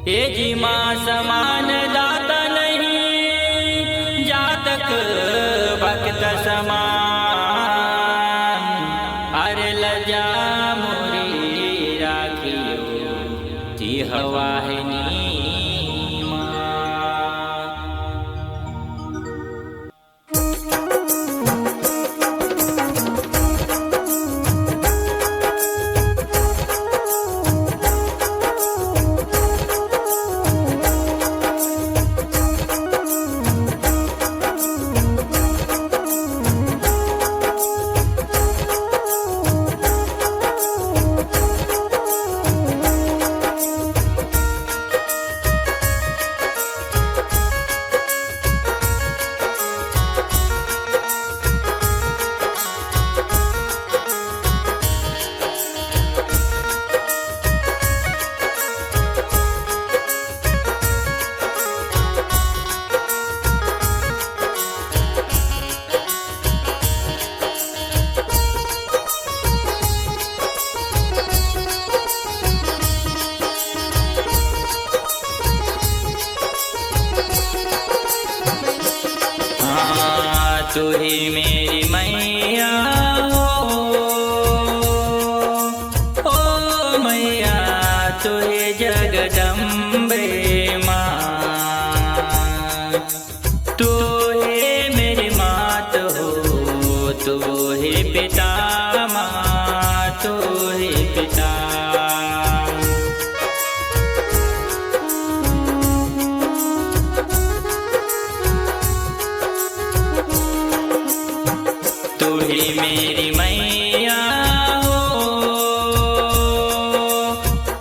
ए जी माँ समान दाता नहीं, जातक भक्त समान। अरे लजा मोरी राखियो जी हवाहिनी तू ही मेरी मैया ओ मैया, तू ही जगदम्बे माँ। तू ही मेरी मात हो, तू ही पिता माँ, तू ही पिता। तू ही मेरी मैया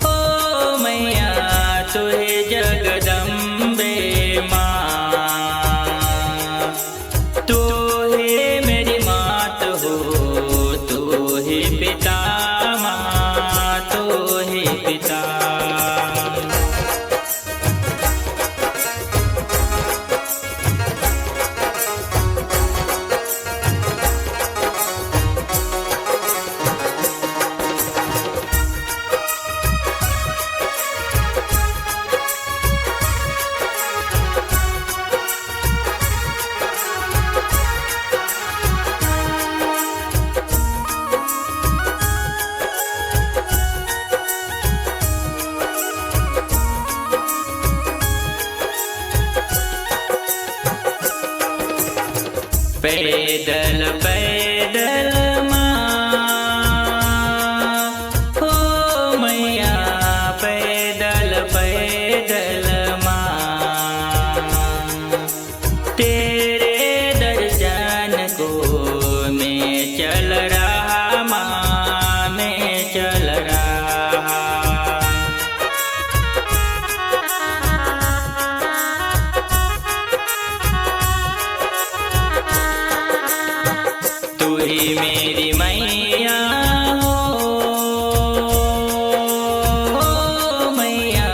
ओ मैया, तू ही जगदम्बे माँ। तू ही मेरी मात हो, तू ही पिता माँ, तू ही पिता। पैदल पैदल माँ हो मैया, पैदल पैदल माँ। तेरे दर्शन को मैं चल रहा माँ, मैं चल रहा। तू ही मेरी मैया हो मैया,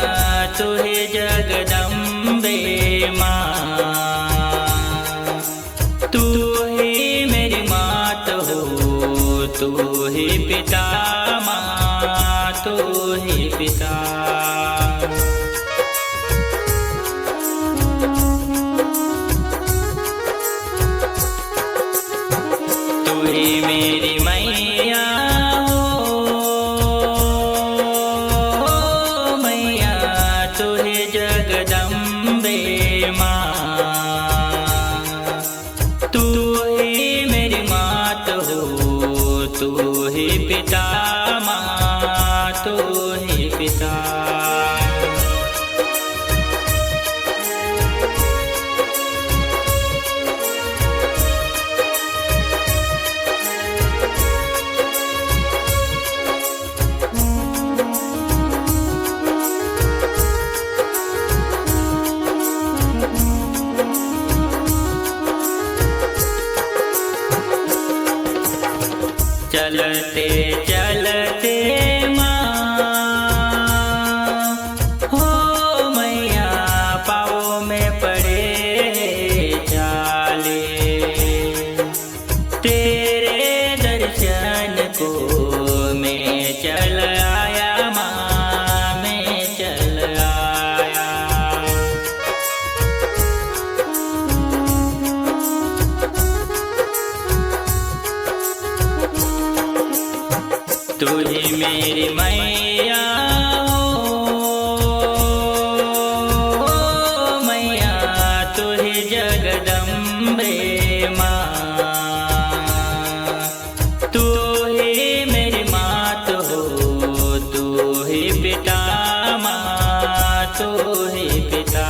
तू ही जगदम्बे माँ। तू ही मेरी मात हो, तू ही पिता माँ, तू ही पिता। तू ही मेरी मैया हो मैया, तू ही जगदम्बे माँ। तू ही मेरी मात हो, तू ही पिता माँ, तू ही पिता। मेरी मैया हो मैया तू ही जगदम्बे माँ। तू ही मेरी मात हो तू ही पिता माँ तू ही पिता।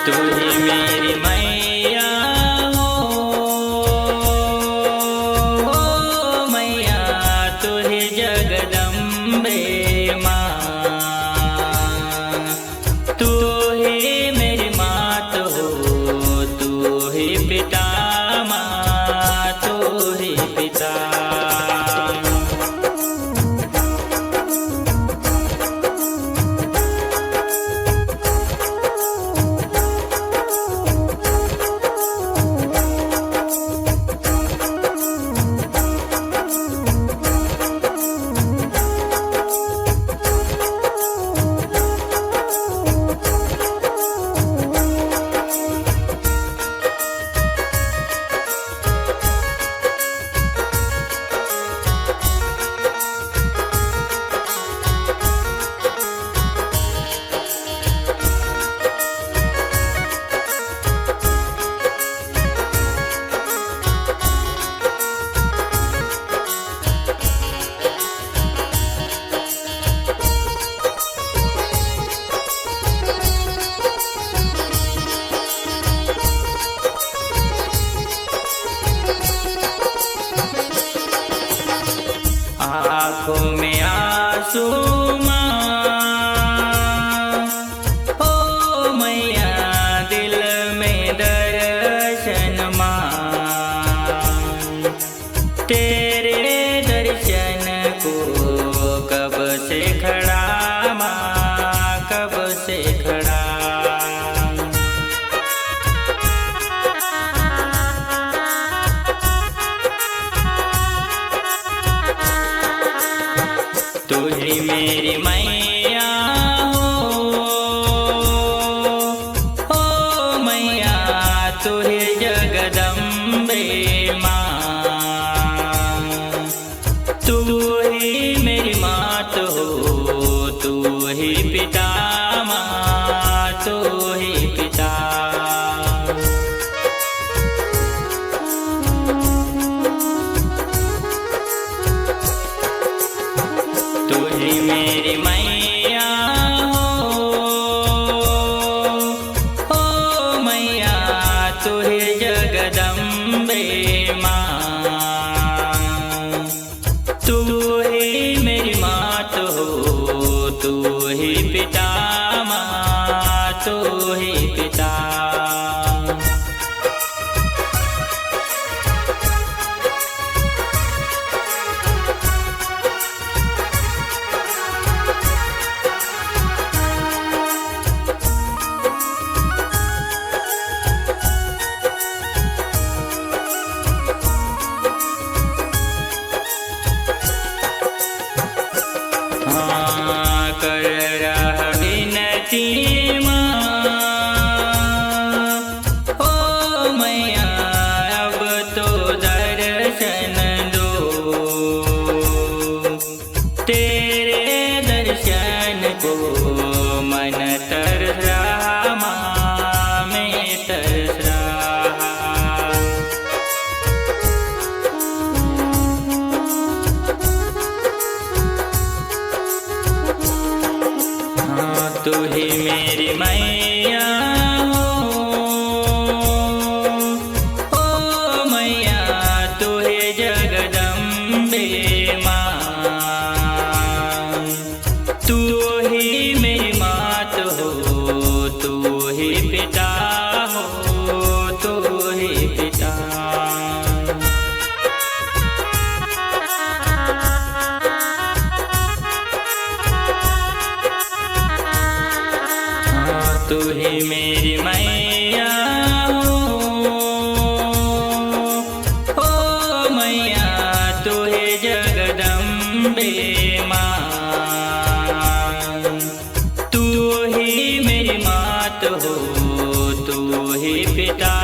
तू ही मेरी मैया हो मैया तू ही जगदम्बे माँ। तू ही मेरी मात हो तू ही पिता माँ तू ही पिता। आँखों में आंसू माँ हो मैया दिल में दर्शन माँ। तेरे दर्शन को कब से खड़ा माँ कब से खड़ा। तू ही मेरी मैया हो मैया तू ही जगदम्बे माँ। तू ही मेरी मात हो तू ही पिता माँ तू ही पिता। तू ही मेरी मैया हो मैया तू ही जगदम्बे माँ। तू ही मेरी मात हो तू ही पिता माँ तू ही पिता। कर रहा विनती माँ हो मैया अब तो दर्शन दो। तेरे दर्शन को मन तरस रहा माँ मैं तरस रहा। तू ही मेरी मैया हो मैया तू ही जगदम्बे माँ। तू ही मेरी मात हो तू ही पिता हो तू ही पिता। तू ही मेरी मैया हो मैया तू ही जगदम्बे माँ। तू ही मेरी मात हो तू ही ही पिता